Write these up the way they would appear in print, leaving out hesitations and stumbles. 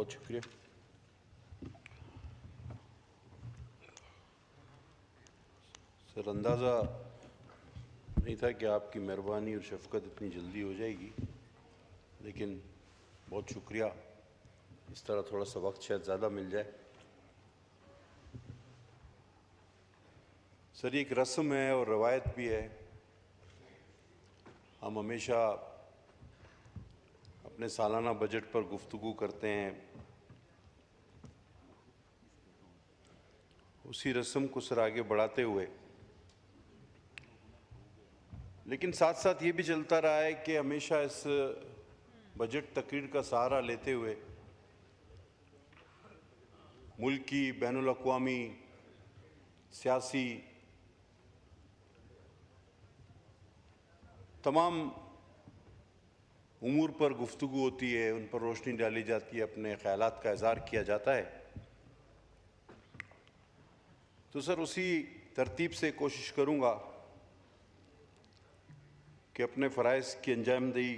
बहुत शुक्रिया। सर, अंदाज़ा नहीं था कि आपकी मेहरबानी और शफ़क़त इतनी जल्दी हो जाएगी, लेकिन बहुत शुक्रिया। इस तरह थोड़ा सा वक्त शायद ज़्यादा मिल जाए। सर, ये एक रस्म है और रवायत भी है। हम हमेशा अपने सालाना बजट पर गुफ्तगू करते हैं। उसी रस्म को सर आगे बढ़ाते हुए, लेकिन साथ साथ ये भी चलता रहा है कि हमेशा इस बजट तकरीर का सहारा लेते हुए मुल्क की बैनुल-अक़वामी सियासी तमाम उमूर पर गुफ्तगू होती है, उन पर रोशनी डाली जाती है, अपने ख़यालात का इज़हार किया जाता है। तो सर, उसी तरतीब से कोशिश करूँगा कि अपने फ़राइज़ की अंजामदही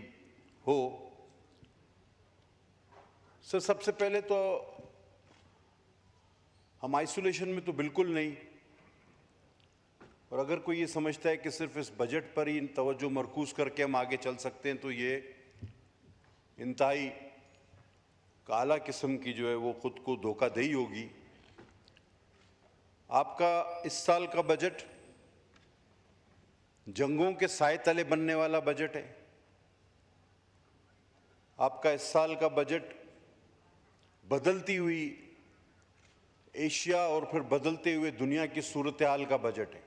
हो। सर, सबसे पहले तो हम आइसोलेशन में तो बिल्कुल नहीं, और अगर कोई ये समझता है कि सिर्फ इस बजट पर ही तवज्जो मरकूज़ करके हम आगे चल सकते हैं, तो ये इंतहाई काला किस्म की जो है वो खुद को धोखाधही होगी। आपका इस साल का बजट जंगों के साए तले बनने वाला बजट है। आपका इस साल का बजट बदलती हुई एशिया और फिर बदलते हुए दुनिया की सूरत हाल का बजट है।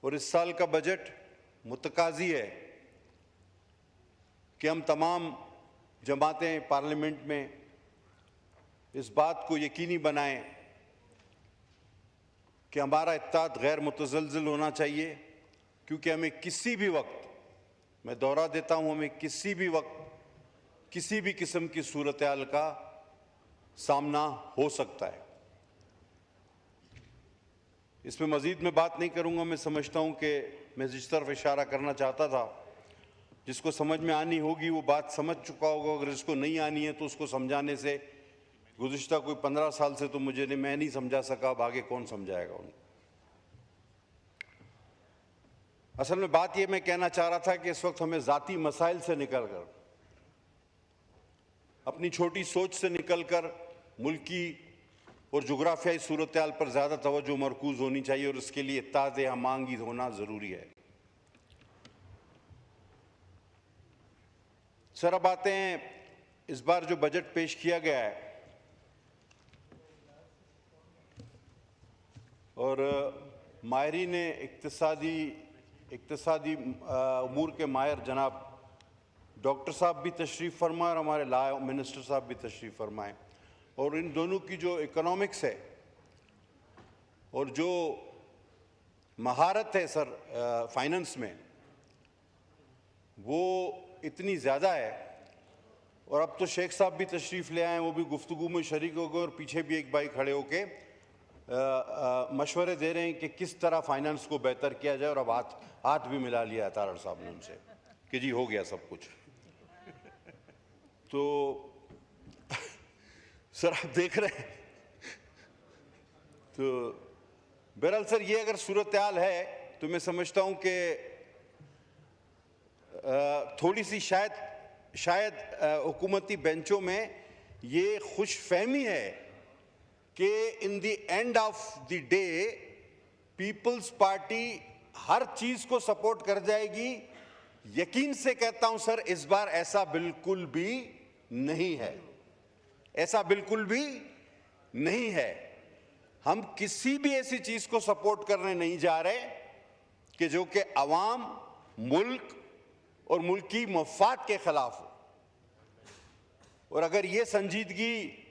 और इस साल का बजट मुतकाज़ी है कि हम तमाम जमातें पार्लियामेंट में इस बात को यकीनी बनाएं कि हमारा इत्तेहाद गैर मुतज़लज़ल होना चाहिए, क्योंकि हमें किसी भी वक्त, मैं दोहरा देता हूँ, हमें किसी भी वक्त किसी भी किस्म की सूरत हाल का सामना हो सकता है। इसमें मज़ीद मैं बात नहीं करूँगा। मैं समझता हूँ कि मैं जिस तरफ इशारा करना चाहता था, जिसको समझ में आनी होगी वो बात समझ चुका होगा। अगर जिसको नहीं आनी है तो उसको समझाने से गुज़िश्ता कोई 15 साल से तो मैं नहीं समझा सका, अब आगे कौन समझाएगा उनको। असल में बात ये मैं कहना चाह रहा था कि इस वक्त हमें ज़ाती मसाइल से निकलकर, अपनी छोटी सोच से निकलकर मुल्की और जुग्राफियाई सूरत हाल पर ज़्यादा तवज्जो मरकूज़ होनी चाहिए, और इसके लिए इत्तेहाद हमांगी होना ज़रूरी है। सर, अब आते हैं इस बार जो बजट पेश किया गया है, और माहिरीन इक्तिसादी उमूर के माहिर जनाब डॉक्टर साहब भी तशरीफ़ फरमाए और हमारे लॉ मिनिस्टर साहब भी तशरीफ़ फरमाएँ, और इन दोनों की जो इकोनॉमिक्स है और जो महारत है सर फाइनेंस में, वो इतनी ज़्यादा है। और अब तो शेख साहब भी तशरीफ़ ले आए हैं, वो भी गुफ्तगू में शरीक हो गए, और पीछे भी एक भाई खड़े होके मशवरे दे रहे हैं कि किस तरह फाइनेंस को बेहतर किया जाए। और अब हाथ भी मिला लिया है तारड़ साहब ने उनसे कि जी हो गया सब कुछ। तो सर, आप देख रहे हैं, तो बहरहाल सर, ये अगर सूरत हाल है तो मैं समझता हूँ कि थोड़ी सी शायद हुकूमती बेंचों में ये खुशफहमी है कि in the end of the day Peoples Party हर चीज़ को सपोर्ट कर जाएगी। यकीन से कहता हूं सर, इस बार ऐसा बिल्कुल भी नहीं है, ऐसा बिल्कुल भी नहीं है। हम किसी भी ऐसी चीज़ को सपोर्ट करने नहीं जा रहे कि जो कि अवाम, मुल्क और मुल्की मफाद के खिलाफ हो। और अगर ये संजीदगी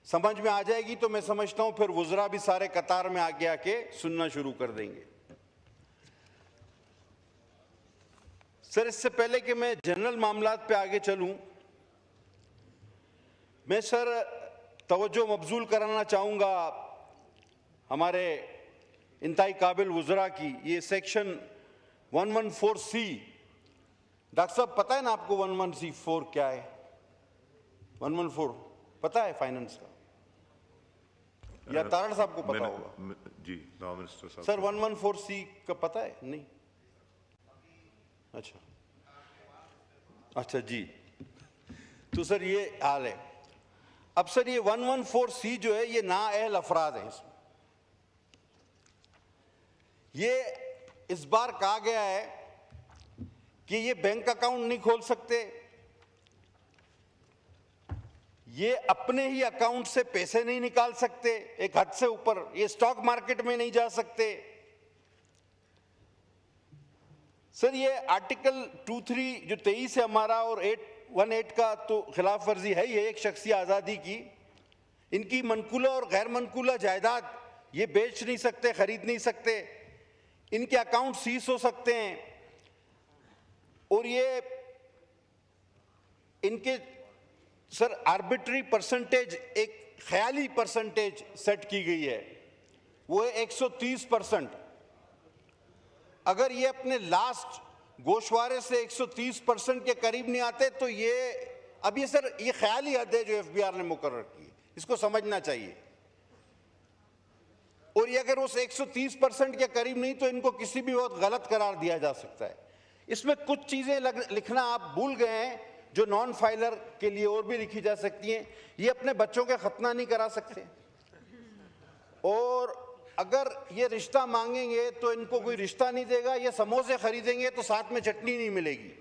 समझ में आ जाएगी तो मैं समझता हूं फिर वुज़रा भी सारे कतार में आके सुनना शुरू कर देंगे। सर, इससे पहले कि मैं जनरल मामलात पे आगे चलूं, मैं सर तवज्जो मबजूल कराना चाहूँगा हमारे इंतहाई काबिल वुज़रा की। ये सेक्शन 114C, डॉक्टर साहब पता है ना आपको 114 क्या है? 114 पता है फाइनेंस का, या तारड़ साहब को पता होगा? जी, लॉ मिनिस्टर साहब। सर 114C का पता है? नहीं। अच्छा जी, तो सर ये हाल है। अब सर ये 114C जो है ये नाअहल अफराद हैं। इसमें ये इस बार कहा गया है कि ये बैंक अकाउंट नहीं खोल सकते, ये अपने ही अकाउंट से पैसे नहीं निकाल सकते, एक हद से ऊपर ये स्टॉक मार्केट में नहीं जा सकते। सर ये आर्टिकल 23 जो 23 है हमारा और 818 का तो खिलाफ वर्जी है ही है, एक शख्सी आज़ादी की। इनकी मनकूला और गैर मनकूला जायदाद ये बेच नहीं सकते, खरीद नहीं सकते, इनके अकाउंट सीज हो सकते हैं, और ये इनके सर आर्बिट्री परसेंटेज, एक ख्याली परसेंटेज सेट की गई है, वो है 130%। अगर ये अपने लास्ट गोशवारे से 130% के करीब नहीं आते तो ये, अब ये सर ये ख्याली हद है जो एफबीआर ने मुकर्रर की, इसको समझना चाहिए। और ये अगर उस 130% के करीब नहीं तो इनको किसी भी वक्त गलत करार दिया जा सकता है। इसमें कुछ चीजें लिखना आप भूल गए हैं जो नॉन फाइलर के लिए और भी लिखी जा सकती हैं। ये अपने बच्चों के खतना नहीं करा सकते, और अगर ये रिश्ता मांगेंगे तो इनको कोई रिश्ता नहीं देगा, ये समोसे खरीदेंगे तो साथ में चटनी नहीं मिलेगी,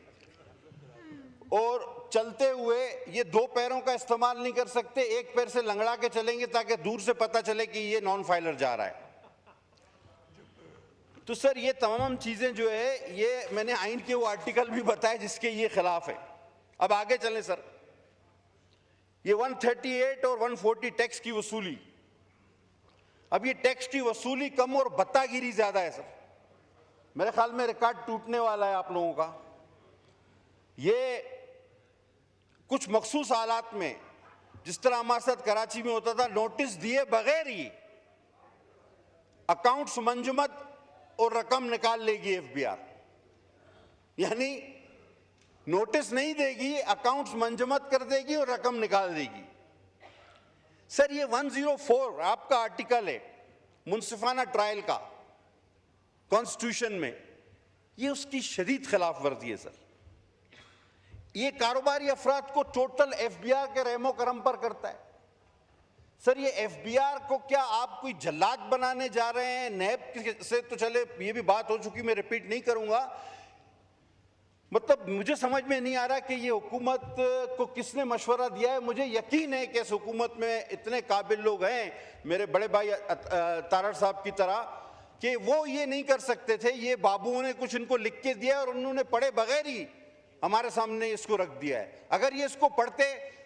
और चलते हुए ये दो पैरों का इस्तेमाल नहीं कर सकते, एक पैर से लंगड़ा के चलेंगे ताकि दूर से पता चले कि ये नॉन फाइलर जा रहा है। तो सर ये तमाम चीजें जो है ये मैंने आइन के वो आर्टिकल भी बताए जिसके ये खिलाफ है। अब आगे चलें सर, ये 138 और 140 टैक्स की वसूली। अब ये टैक्स की वसूली कम और बत्तागिरी ज्यादा है सर, मेरे ख्याल में रिकॉर्ड टूटने वाला है आप लोगों का। ये कुछ मखसूस हालात में, जिस तरह हमारे साथ कराची में होता था, नोटिस दिए बगैर ही अकाउंट्स मंजमद और रकम निकाल लेगी एफबीआर, यानी नोटिस नहीं देगी, अकाउंट्स मंजमद कर देगी और रकम निकाल देगी। सर ये 104 आपका आर्टिकल है मुनसिफाना ट्रायल का कॉन्स्टिट्यूशन में, ये उसकी शदीद खिलाफ वर्जी है सर। ये कारोबारी अफराद को टोटल एफबीआर के रहमो करम पर करता है। सर ये एफबीआर को क्या आप कोई जल्लाद बनाने जा रहे हैं? नैब से तो चले ये भी बात हो चुकी, मैं रिपीट नहीं करूंगा। मतलब मुझे समझ में नहीं आ रहा कि ये हुकूमत को किसने मशवरा दिया है। मुझे यकीन है कि इस हुकूमत में इतने काबिल लोग हैं, मेरे बड़े भाई तारड़ साहब की तरह, कि वो ये नहीं कर सकते थे। ये बाबुओं ने कुछ इनको लिख के दिया और उन्होंने पढ़े बगैर ही हमारे सामने इसको रख दिया है। अगर ये इसको पढ़ते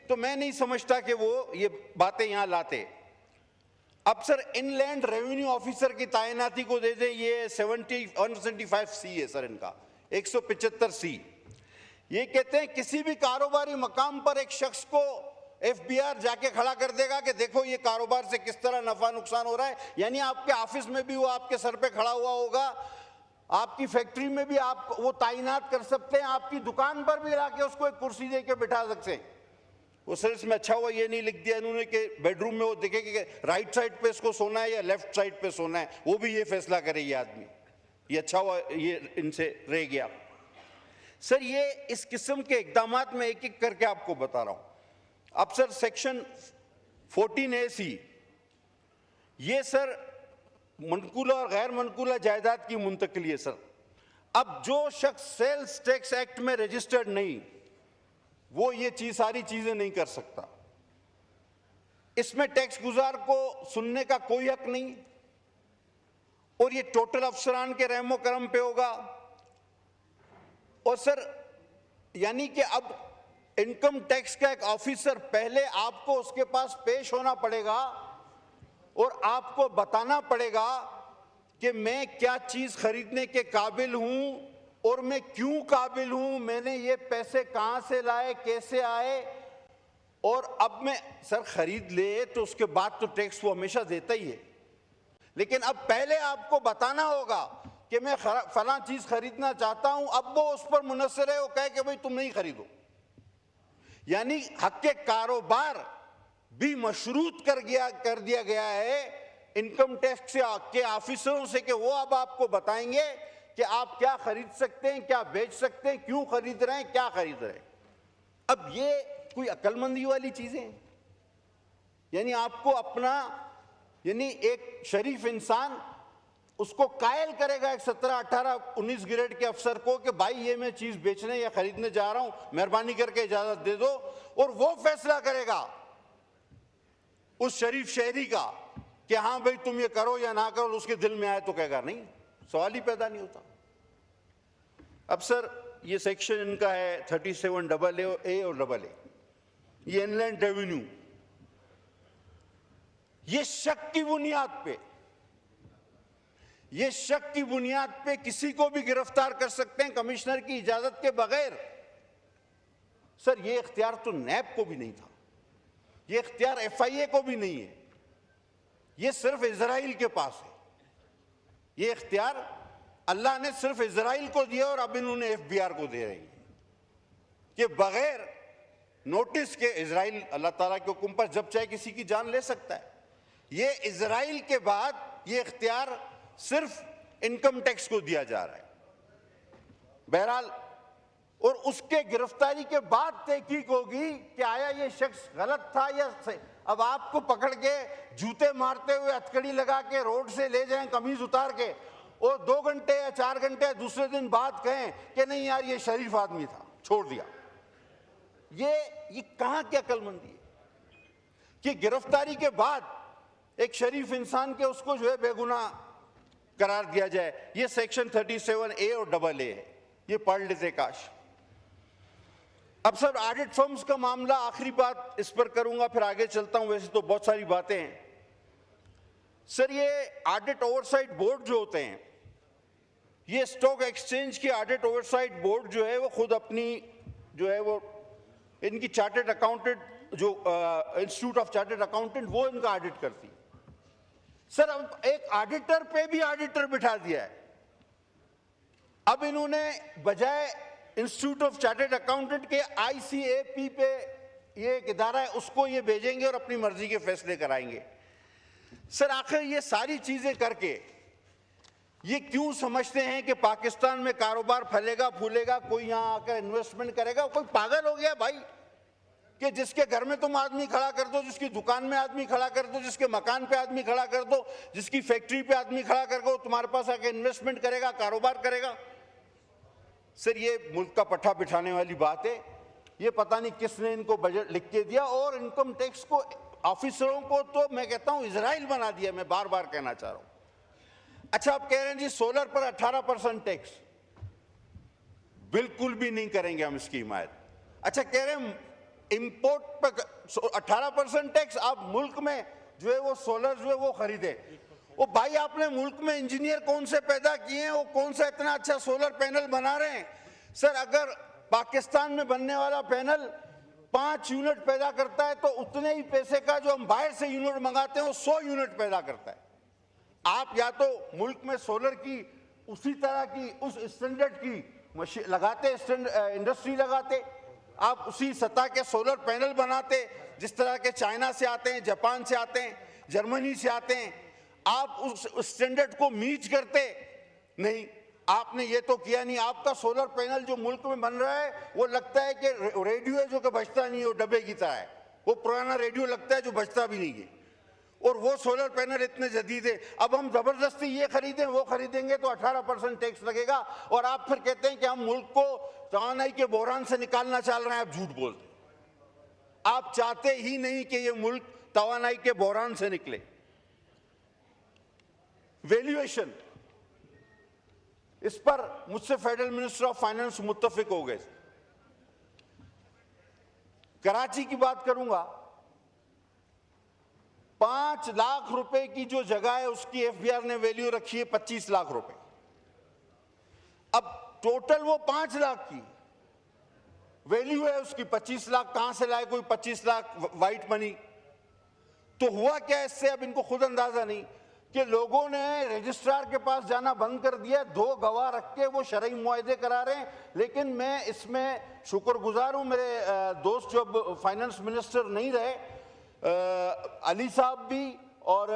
तो मैं नहीं समझता कि वो ये बातें यहां लाते। अब सर इनलैंड रेवेन्यू ऑफिसर की तैनाती को दे दें, ये 175C है सर इनका, 175C। ये कहते हैं किसी भी कारोबारी मकाम पर एक शख्स को एफबीआर जाके खड़ा कर देगा कि देखो ये कारोबार से किस तरह नफा नुकसान हो रहा है। यानी आपके ऑफिस में भी वो आपके सर पे खड़ा हुआ होगा, आपकी फैक्ट्री में भी आप वो तैनात कर सकते हैं, आपकी दुकान पर भी लाके उसको एक कुर्सी दे के बिठा सकते हैं। वो सर इसमें अच्छा हुआ ये नहीं लिख दिया इन्होंने कि बेडरूम में वो देखे कि राइट साइड पे इसको सोना है या लेफ्ट साइड पे सोना है, वो भी ये फैसला करे ये आदमी। ये अच्छा हुआ ये इनसे रह गया। सर ये इस किस्म के इकदामात में एक एक करके आपको बता रहा हूं। अब सर सेक्शन 14AC, ये सर मनकूला और गैर मनकूला जायदाद की मुंतकली है सर। अब जो शख्स सेल्स टैक्स एक्ट में रजिस्टर्ड नहीं, वो ये सारी चीजें नहीं कर सकता। इसमें टैक्स गुजार को सुनने का कोई हक नहीं, और ये टोटल अफसरान के रहमो करम पे होगा। और सर यानी कि अब इनकम टैक्स का एक ऑफिसर, पहले आपको उसके पास पेश होना पड़ेगा और आपको बताना पड़ेगा कि मैं क्या चीज खरीदने के काबिल हूं और मैं क्यों काबिल हूं, मैंने ये पैसे कहां से लाए, कैसे आए। और अब मैं सर खरीद ले तो उसके बाद तो टैक्स वो हमेशा देता ही है, लेकिन अब पहले आपको बताना होगा कि मैं फलां चीज खरीदना चाहता हूं। अब वो उस पर मुनस्सर है, वो कहे कि भाई तुम नहीं खरीदो। यानी हक के कारोबार भी मशरूत कर दिया गया है इनकम टैक्स के ऑफिसरों से कि वो अब आपको बताएंगे कि आप क्या खरीद सकते हैं, क्या बेच सकते हैं, क्यों खरीद रहे हैं, क्या खरीद रहे हैं। अब ये कोई अक्लमंदी वाली चीजें हैं? यानी आपको अपना, यानी एक शरीफ इंसान उसको कायल करेगा एक 17, 18, 19 ग्रेड के अफसर को कि भाई ये मैं चीज बेचने या खरीदने जा रहा हूं, मेहरबानी करके इजाजत दे दो, और वो फैसला करेगा उस शरीफ शहरी का कि हाँ भाई तुम ये करो या ना करो। उसके दिल में आए तो कहेगा नहीं, सवाल ही पैदा नहीं होता। अब सर ये सेक्शन इनका है 37AA और AA, ये इनलैंड रेवेन्यू, ये शक की बुनियाद पे किसी को भी गिरफ्तार कर सकते हैं कमिश्नर की इजाजत के बगैर। सर ये इख्तियार तो नैब को भी नहीं था, ये इख्तियार FIA को भी नहीं है, ये सिर्फ इजराइल के पास है। ये इख्तियार अल्लाह ने सिर्फ इजराइल को दिया और अब इन्होंने FBR को दे रही है कि बगैर नोटिस के इजराइल अल्लाह ताला के हुक्म पर जब चाहे किसी की जान ले सकता है। ये इजराइल के बाद ये इख्तियार सिर्फ इनकम टैक्स को दिया जा रहा है। बहरहाल, और उसके गिरफ्तारी के बाद तहकीक होगी कि आया ये शख्स गलत था या सही। अब आपको पकड़ के जूते मारते हुए हथकड़ी लगा के रोड से ले जाएं कमीज उतार के, और 2 घंटे या 4 घंटे दूसरे दिन बाद कहें कि नहीं यार ये शरीफ आदमी था, छोड़ दिया। ये कहां की अक्लमंदी है कि गिरफ्तारी के बाद एक शरीफ इंसान के उसको जो है बेगुनाह करार दिया जाए। ये सेक्शन 37A और AA है, ये पढ़ लेते काश। अब सर ऑडिट फर्म्स का मामला, आखिरी बात इस पर करूंगा फिर आगे चलता हूं, वैसे तो बहुत सारी बातें हैं। सर ये ऑडिट ओवरसाइट बोर्ड जो होते हैं, ये स्टॉक एक्सचेंज की ऑडिट ओवरसाइट बोर्ड जो है वो खुद अपनी जो है वो इनकी चार्टर्ड अकाउंटेंट जो इंस्टीट्यूट ऑफ चार्टर्ड अकाउंटेंट वो इनका ऑडिट करती है। सर अब एक ऑडिटर पे भी ऑडिटर बिठा दिया है। अब इन्होंने बजाय इंस्टीट्यूट ऑफ चार्टर्ड अकाउंटेंट के ICAP पे ये एक इदारा है उसको ये भेजेंगे और अपनी मर्जी के फैसले कराएंगे। सर आखिर ये सारी चीजें करके ये क्यों समझते हैं कि पाकिस्तान में कारोबार फैलेगा फूलेगा, कोई यहां आकर इन्वेस्टमेंट करेगा? कोई पागल हो गया भाई कि जिसके घर में तुम आदमी खड़ा कर दो, जिसकी दुकान में आदमी खड़ा कर दो, जिसके मकान पे आदमी खड़ा कर दो, जिसकी फैक्ट्री पे आदमी खड़ा कर दो, तुम्हारे पास आके इन्वेस्टमेंट करेगा, कारोबार करेगा। सर ये मुल्क का पट्टा बिठाने वाली बात है। ये पता नहीं किसने इनको बजट लिख के दिया, और इनकम टैक्स को ऑफिसरों को तो मैं कहता हूं इजराइल बना दिया। मैं बार बार कहना चाह रहा हूं। अच्छा आप कह रहे हैं जी सोलर पर 18% टैक्स, बिल्कुल भी नहीं करेंगे हम इसकी हिमायत। अच्छा कह रहे हैं इंपोर्ट पर 18% टैक्स, आप मुल्क में जो है वो सोलर जो है वो खरीदे। वो भाई आपने मुल्क में इंजीनियर कौन से पैदा किए हैं, वो कौन सा इतना अच्छा सोलर पैनल बना रहे हैं? सर अगर पाकिस्तान में बनने वाला पैनल 5 यूनिट पैदा करता है तो उतने ही पैसे का जो हम बाहर से यूनिट मंगाते हैं वो 100 यूनिट पैदा करता है। आप या तो मुल्क में सोलर की उसी तरह की उस स्टैंडर्ड की मशीन लगाते, इंडस्ट्री लगाते, आप उसी सतह के सोलर पैनल बनाते जिस तरह के चाइना से आते हैं, जापान से आते हैं, जर्मनी से आते हैं। आप उस स्टैंडर्ड को मीट करते नहीं, आपने ये तो किया नहीं। आपका सोलर पैनल जो मुल्क में बन रहा है वो लगता है कि रेडियो है जो कि बजता नहीं है, वो डब्बे की तरह है। वो पुराना रेडियो लगता है जो बजता भी नहीं है, और वो सोलर पैनल इतने जदीद है। अब हम जबरदस्ती ये खरीदें वो खरीदेंगे तो 18% टैक्स लगेगा, और आप फिर कहते हैं कि हम मुल्क को तवानाई के बहरान से निकालना चाह रहे हैं। आप झूठ बोलते, आप चाहते ही नहीं कि ये मुल्क तवानाई के बहरान से निकले। वैल्यूएशन, इस पर मुझसे फेडरल मिनिस्टर ऑफ फाइनेंस मुत्तफिक हो गए। कराची की बात करूंगा, 5 लाख रुपए की जो जगह है उसकी FBR ने वैल्यू रखी है 25 लाख रुपए। अब टोटल वो 5 लाख की वैल्यू है, उसकी 25 लाख कहां से लाए कोई 25 लाख वाइट मनी? तो हुआ क्या इससे, अब इनको खुद अंदाजा नहीं कि लोगों ने रजिस्ट्रार के पास जाना बंद कर दिया, 2 गवाह रख के वो शरई मुआहदे करा रहे हैं। लेकिन मैं इसमें शुक्रगुजार हूं, मेरे दोस्त जो अब फाइनेंस मिनिस्टर नहीं रहे, अली साहब भी और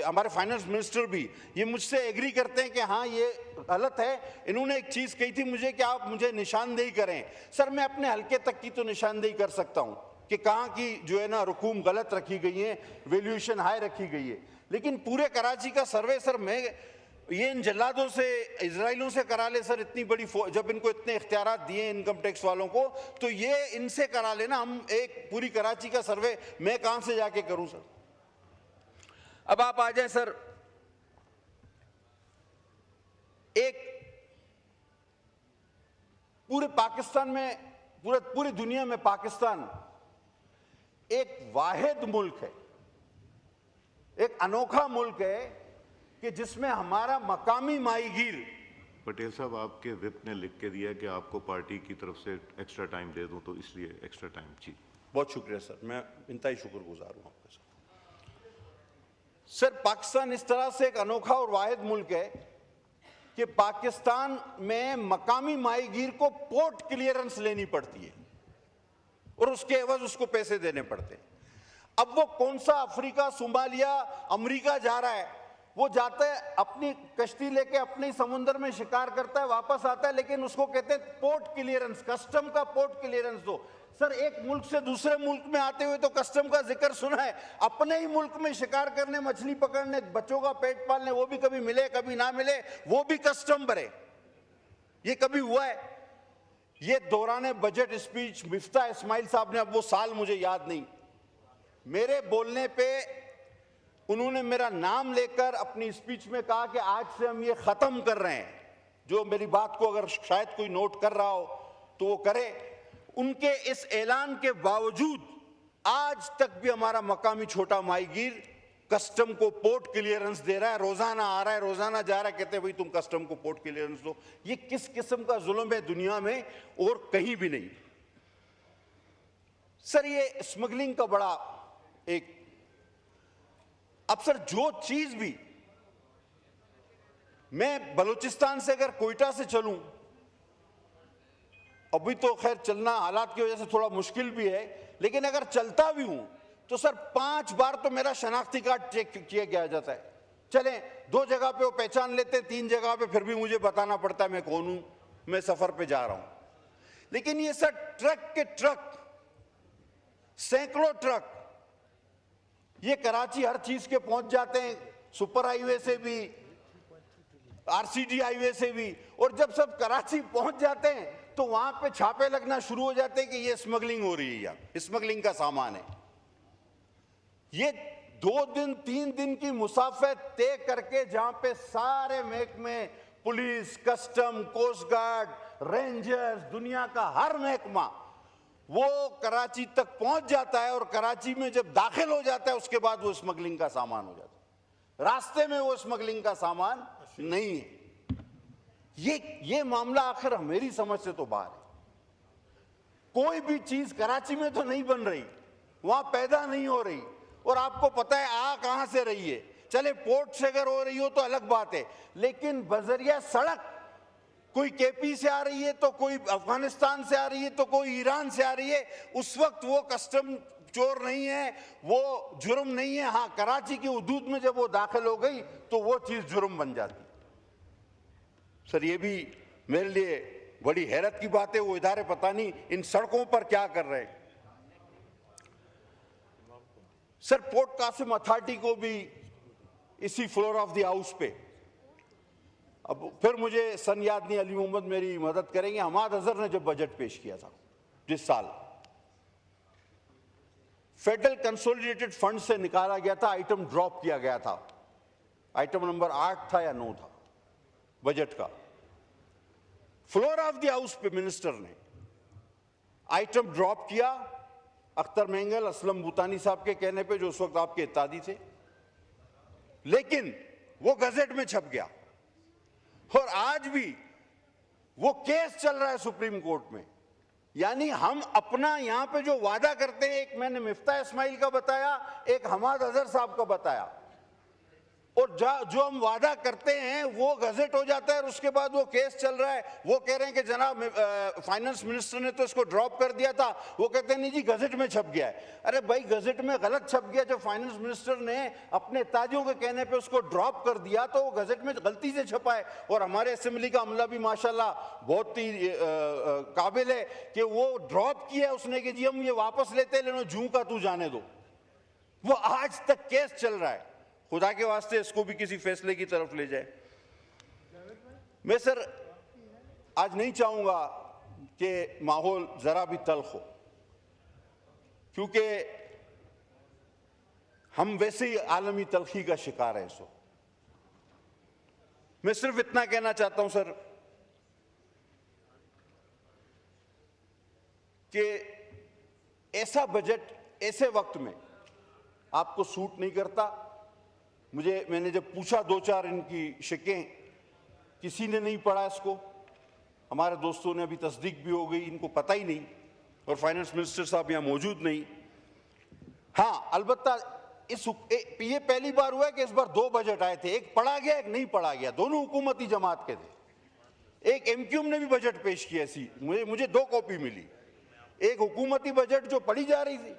हमारे फाइनेंस मिनिस्टर भी, ये मुझसे एग्री करते हैं कि हाँ ये गलत है। इन्होंने एक चीज़ कही थी मुझे कि आप मुझे निशानदेही करें। सर मैं अपने हल्के तक की तो निशानदेही कर सकता हूँ कि कहाँ की जो है ना रकूम गलत रखी गई है, वैल्यूएशन हाई रखी गई है, लेकिन पूरे कराची का सर्वे सर मैं ये इन जल्लादों से, इजराइलों से करा ले सर। इतनी बड़ी जब इनको इतने इख्तियारात दिए इनकम टैक्स वालों को, तो ये इनसे करा लेना। हम एक पूरी कराची का सर्वे मैं कहाँ से जाके करूँ सर। अब आप आ जाए सर, एक पूरे पाकिस्तान में, पूरी दुनिया में पाकिस्तान एक वाहिद मुल्क है, एक अनोखा मुल्क है कि जिसमें हमारा मकामी माहीगीर। पटेल साहब, आपके विप ने लिख के दिया कि आपको पार्टी की तरफ से एक्स्ट्रा टाइम दे दूं, तो इसलिए एक्स्ट्रा टाइम। जी बहुत शुक्रिया सर, मैं इंतहाई शुक्रगुजार हूं आपका सर। पाकिस्तान इस तरह से एक अनोखा और वाहिद मुल्क है कि पाकिस्तान में मकामी माहीगीर को पोर्ट क्लियरेंस लेनी पड़ती है और उसके एवज उसको पैसे देने पड़ते हैं। अब वो कौन सा अफ्रीका, सोमालिया, अमेरिका जा रहा है, वो जाता है अपनी कश्ती लेके अपने समुद्र में शिकार करता है, वापस आता है, लेकिन उसको कहते हैं पोर्ट क्लियरेंस, कस्टम का पोर्ट क्लियरेंस दो। सर एक मुल्क से दूसरे मुल्क में आते हुए तो कस्टम का जिक्र सुना है, अपने ही मुल्क में शिकार करने, मछली पकड़ने, बच्चों का पेट पालने, वो भी कभी मिले कभी ना मिले, वो भी कस्टम भरे। ये कभी हुआ है? ये दौरान बजट स्पीच मिफ्ता इस्माइल साहब ने, अब वो साल मुझे याद नहीं, मेरे बोलने पे उन्होंने मेरा नाम लेकर अपनी स्पीच में कहा कि आज से हम ये खत्म कर रहे हैं। जो मेरी बात को अगर शायद कोई नोट कर रहा हो तो वो करे। उनके इस ऐलान के बावजूद आज तक भी हमारा मकामी छोटा माहीगीर कस्टम को पोर्ट क्लियरेंस दे रहा है, रोजाना आ रहा है, रोजाना जा रहा है, कहते हैं भाई तुम कस्टम को पोर्ट क्लियरेंस दो। ये किस किस्म का जुल्म है दुनिया में और कहीं भी नहीं। सर ये स्मगलिंग का बड़ा एक, अब सर जो चीज भी, मैं बलूचिस्तान से अगर कोयटा से चलूं, अभी तो खैर चलना हालात की वजह से थोड़ा मुश्किल भी है, लेकिन अगर चलता भी हूं तो सर 5 बार तो मेरा शनाख्ती कार्ड चेक किया गया जाता है। चले 2 जगह पे वो पहचान लेते, 3 जगह पे फिर भी मुझे बताना पड़ता है मैं कौन हूं, मैं सफर पे जा रहा हूं। लेकिन ये सर ट्रक के ट्रक, सैकड़ों ट्रक ये कराची हर चीज के पहुंच जाते हैं, सुपर हाईवे से भी, आरसीडी हाईवे से भी, और जब सब कराची पहुंच जाते हैं तो वहां पे छापे लगना शुरू हो जाते हैं कि ये स्मगलिंग हो रही है या स्मगलिंग का सामान है। ये 2 दिन 3 दिन की मुसाफिर तय करके जहां पे सारे महकमे, police, custom, coast guard, rangers, दुनिया का हर महकमा वो कराची तक पहुंच जाता है, और कराची में जब दाखिल हो जाता है उसके बाद वो स्मगलिंग का सामान हो जाता है। रास्ते में वो स्मगलिंग का सामान नहीं है। ये मामला आखिर मेरी समझ से तो बाहर है। कोई भी चीज कराची में तो नहीं बन रही, वहां पैदा नहीं हो रही, और आपको पता है आ कहां से रही है। चले पोर्ट से अगर हो रही हो तो अलग बात है, लेकिन बजरिया सड़क कोई केपी से आ रही है, तो कोई अफगानिस्तान से आ रही है, तो कोई ईरान से आ रही है, उस वक्त वो कस्टम चोर नहीं है, वो जुर्म नहीं है। हाँ, कराची की हुदूद में जब वो दाखिल हो गई तो वो चीज जुर्म बन जाती। सर ये भी मेरे लिए बड़ी हैरत की बात है, वो इदारे पता नहीं इन सड़कों पर क्या कर रहे हैं। सर पोर्ट कासिम अथॉरिटी को भी इसी फ्लोर ऑफ द हाउस पे, अब फिर मुझे सन याद नहीं, अली मोहम्मद मेरी मदद करेंगे, हमाद अजहर ने जब बजट पेश किया था जिस साल, फेडरल कंसोलिडेटेड फंड से निकाला गया था, आइटम ड्रॉप किया गया था, आइटम नंबर 8 था या 9 था बजट का। फ्लोर ऑफ द हाउस पे मिनिस्टर ने आइटम ड्रॉप किया, अख्तर मेंगल, असलम बूतानी साहब के कहने पे, जो उस वक्त आपके इत्तादी थे, लेकिन वो गजेट में छप गया। और आज भी वो केस चल रहा है सुप्रीम कोर्ट में। यानी हम अपना यहाँ पे जो वादा करते हैं, एक मैंने मिफ्ता इस्माइल का बताया, एक हमाद अजहर साहब का बताया, और जो हम वादा करते हैं वो गजट हो जाता है और उसके बाद वो केस चल रहा है। वो कह रहे हैं कि जनाब फाइनेंस मिनिस्टर ने तो इसको ड्रॉप कर दिया था, वो कहते हैं नहीं जी गजट में छप गया है। अरे भाई गजट में गलत छप गया, जो फाइनेंस मिनिस्टर ने अपने ताजियों के कहने पे उसको ड्रॉप कर दिया तो वो गजट में गलती से छपा है। और हमारे असेंबली का अमला भी माशाल्लाह बहुत ही काबिल है कि वो ड्रॉप किया उसने कि जी हम ये वापस लेते लेनो जूं का तू जाने दो। वो आज तक केस चल रहा है। खुदा के वास्ते इसको भी किसी फैसले की तरफ ले जाए। मैं सर आज नहीं चाहूंगा कि माहौल जरा भी तल्ख हो, क्योंकि हम वैसे ही आलमी तलखी का शिकार हैं। सो मैं सिर्फ इतना कहना चाहता हूं सर कि ऐसा बजट ऐसे वक्त में आपको सूट नहीं करता। मैंने जब पूछा दो चार इनकी शिकें, किसी ने नहीं पढ़ा इसको। हमारे दोस्तों ने अभी तस्दीक भी हो गई, इनको पता ही नहीं, और फाइनेंस मिनिस्टर साहब यहाँ मौजूद नहीं। हाँ अलबत्ता ये पहली बार हुआ है कि इस बार दो बजट आए थे, एक पढ़ा गया एक नहीं पढ़ा गया, दोनों हुकूमती जमात के थे। एक एमक्यूएम ने भी बजट पेश किया, ऐसी मुझे दो कॉपी मिली। एक हुकूमती बजट जो पढ़ी जा रही थी,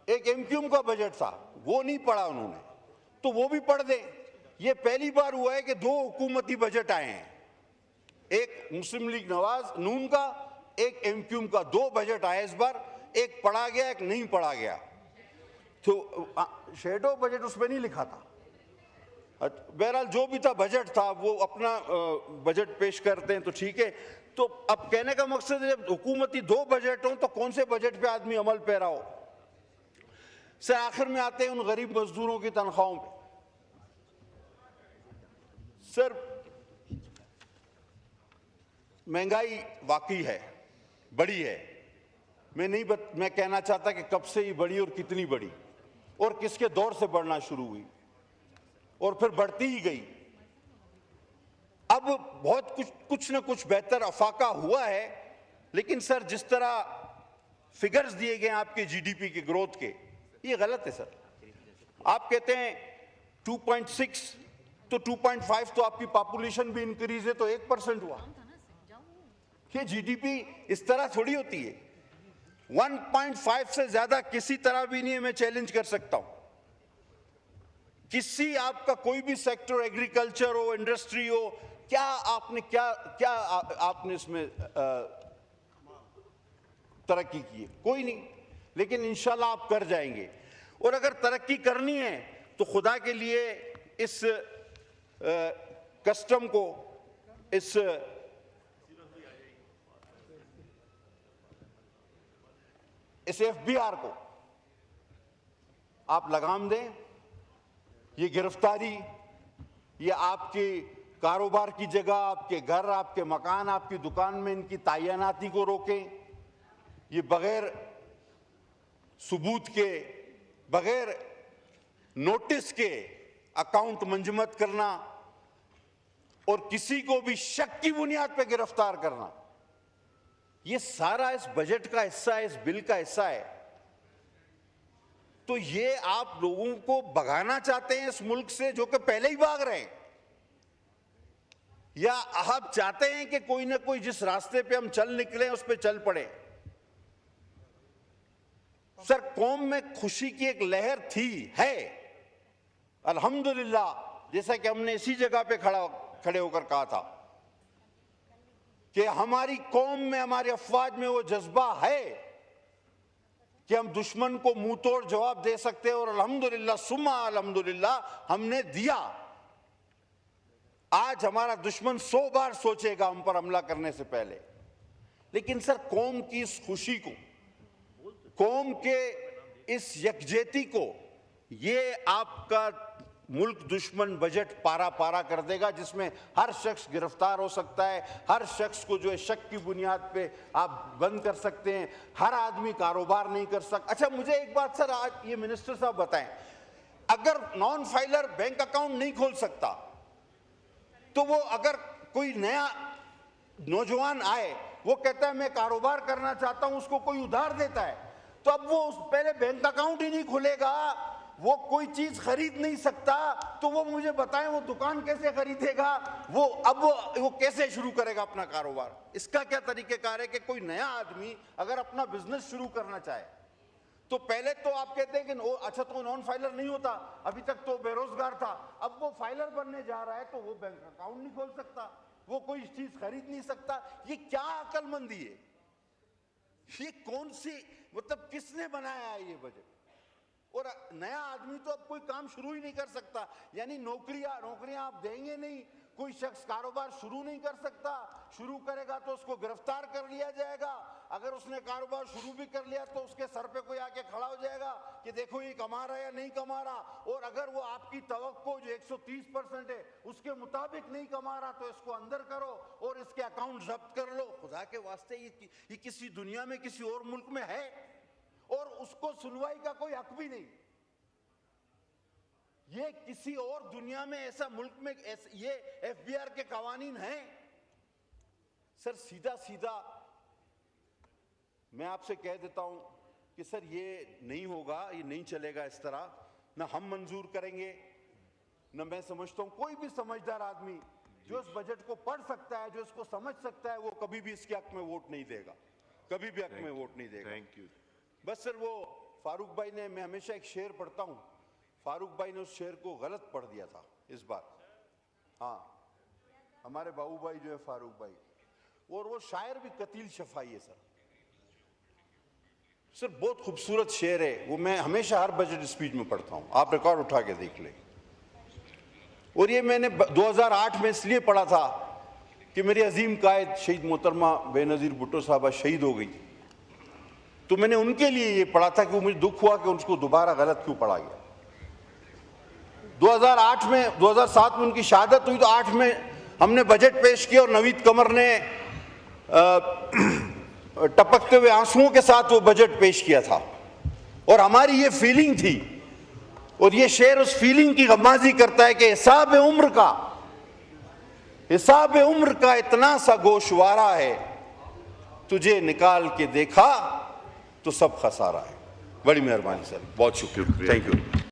एक एमक्यूएम का बजट था, वो नहीं पढ़ा उन्होंने, तो वो भी पढ़ दें। ये पहली बार हुआ है कि दो हुकूमती बजट आए हैं, एक मुस्लिम लीग नवाज नून का, एक एमक्यूएम का। दो बजट आए इस बार, एक पढ़ा गया एक नहीं पढ़ा गया। तो शेडो बजट उसमें नहीं लिखा था। बहरहाल जो भी था बजट था, वो अपना बजट पेश करते हैं तो ठीक है। तो अब कहने का मकसद है जब हुकूमती दो बजट हो तो कौन से बजट पे आदमी अमल पैरा हो। सर आखिर में आते हैं उन गरीब मजदूरों की तनख्वाहों पे। सर महंगाई वाकई है, बड़ी है। मैं कहना चाहता कि कब से ये बढ़ी और कितनी बढ़ी और किसके दौर से बढ़ना शुरू हुई और फिर बढ़ती ही गई। अब बहुत कुछ न कुछ बेहतर अफाका हुआ है, लेकिन सर जिस तरह फिगर्स दिए गए आपके जीडीपी के ग्रोथ के, ये गलत है सर। आप कहते हैं 2.6 तो 2.5 तो आपकी पॉपुलेशन भी इंक्रीज है तो 1% हुआ। ये जीडीपी इस तरह थोड़ी होती है। 1.5 से ज्यादा किसी तरह भी नहीं है, मैं चैलेंज कर सकता हूं। किसी आपका कोई भी सेक्टर, एग्रीकल्चर हो, इंडस्ट्री हो, क्या आपने इसमें तरक्की की है? कोई नहीं। लेकिन इंशाल्लाह आप कर जाएंगे। और अगर तरक्की करनी है तो खुदा के लिए इस कस्टम को, इस एफबीआर को आप लगाम दें। ये गिरफ्तारी, ये आपके कारोबार की जगह, आपके घर, आपके मकान, आपकी दुकान में इनकी तैनाती को रोकें। ये बगैर सबूत के, बगैर नोटिस के अकाउंट मंजमद करना और किसी को भी शक की बुनियाद पर गिरफ्तार करना, ये सारा इस बजट का हिस्सा है, इस बिल का हिस्सा है। तो ये आप लोगों को भगाना चाहते हैं इस मुल्क से, जो कि पहले ही भाग रहे हैं, या आप चाहते हैं कि कोई ना कोई जिस रास्ते पे हम चल निकले उस पे चल पड़े। सर कौम में खुशी की एक लहर थी, है, अल्हम्दुलिल्लाह। जैसा कि हमने इसी जगह पे खड़े होकर कहा था कि हमारी कौम में, हमारी अफवाज में वो जज्बा है कि हम दुश्मन को मुंह तोड़ जवाब दे सकते हैं, और अल्हम्दुलिल्लाह सुम्मा अल्हम्दुलिल्लाह हमने दिया। आज हमारा दुश्मन 100 बार सोचेगा हम पर हमला करने से पहले। लेकिन सर कौम की इस खुशी को, कौम के इस यकजहती को, ये आपका मुल्क दुश्मन बजट पारा पारा कर देगा, जिसमें हर शख्स गिरफ्तार हो सकता है, हर शख्स को जो है शक की बुनियाद पे आप बंद कर सकते हैं, हर आदमी कारोबार नहीं कर सकता। अच्छा मुझे एक बात सर, आज ये मिनिस्टर साहब बताएं, अगर नॉन फाइलर बैंक अकाउंट नहीं खोल सकता तो वो अगर कोई नया नौजवान आए वो कहता है मैं कारोबार करना चाहता हूं, उसको कोई उधार देता है तो अब वो पहले बैंक अकाउंट ही नहीं खुलेगा, वो कोई चीज खरीद नहीं सकता, तो वो मुझे बताएं वो दुकान कैसे खरीदेगा, वो कैसे शुरू करेगा अपना कारोबार। इसका क्या तरीकेकार है कि कोई नया आदमी अगर अपना बिजनेस शुरू करना चाहे तो पहले तो आप कहते हैं कि अच्छा तो नॉन फाइलर नहीं होता, अभी तक तो बेरोजगार था, अब वो फाइलर बनने जा रहा है तो वो बैंक अकाउंट नहीं खोल सकता, वो कोई चीज खरीद नहीं सकता। ये क्या अकलमंदी है? ये कौन सी, मतलब किसने बनाया है ये बजट? और नया आदमी तो अब कोई काम शुरू ही नहीं कर सकता, यानी नौकरियां आप देंगे नहीं, कोई शख्स कारोबार शुरू नहीं कर सकता, शुरू करेगा तो उसको गिरफ्तार कर लिया जाएगा, अगर उसने कारोबार शुरू भी कर लिया तो उसके सर पे कोई आके खड़ा हो जाएगा कि देखो ये कमा रहा है या नहीं कमा रहा, और अगर वो आपकी तवक्को जो 130% है उसके मुताबिक नहीं कमा रहा तो इसको अंदर करो और इसके अकाउंट जब्त कर लो। खुदा के वास्ते ये किसी दुनिया में किसी और मुल्क में है? और उसको सुनवाई का कोई हक भी नहीं। ये किसी और दुनिया में ऐसा मुल्क में ये एफबीआर के कानून हैं? सर सीधा सीधा मैं आपसे कह देता हूं कि सर ये नहीं होगा, ये नहीं चलेगा इस तरह, ना हम मंजूर करेंगे, ना मैं समझता हूं कोई भी समझदार आदमी जो इस बजट को पढ़ सकता है, जो इसको समझ सकता है, वो कभी भी इसके हक में वोट नहीं देगा, कभी भी हक में वोट नहीं देगा। Thank you. बस सर वो फारूक भाई ने, मैं हमेशा एक शेर पढ़ता हूं, फारूक भाई ने उस शेर को गलत पढ़ दिया था इस बार। हाँ, हमारे बाबू भाई जो है फारूक भाई, और वो शायर भी कतील शफाई है सर। सर बहुत खूबसूरत शेर है वो, मैं हमेशा हर बजट स्पीच में पढ़ता हूं, आप रिकॉर्ड उठा के देख लें। और ये मैंने 2008 में इसलिए पढ़ा था कि मेरी अजीम कायद शहीद मोहतरमा बेनज़ीर भुट्टो साहबा शहीद हो गई, तो मैंने उनके लिए ये पढ़ा था कि वो मुझे दुख हुआ कि उनको दोबारा गलत क्यों पढ़ा गया। 2007 में उनकी शहादत हुई तो 8 में हमने बजट पेश किया और नवीद कमर ने टपकते हुए आंसुओं के साथ वो बजट पेश किया था, और हमारी ये फीलिंग थी, और ये शेर उस फीलिंग की गमाजी करता है कि हिसाब उम्र का इतना सा गोशवारा है, तुझे निकाल के देखा तो सब खसारा है। बड़ी मेहरबानी सर, बहुत शुक्रिया, थैंक यू।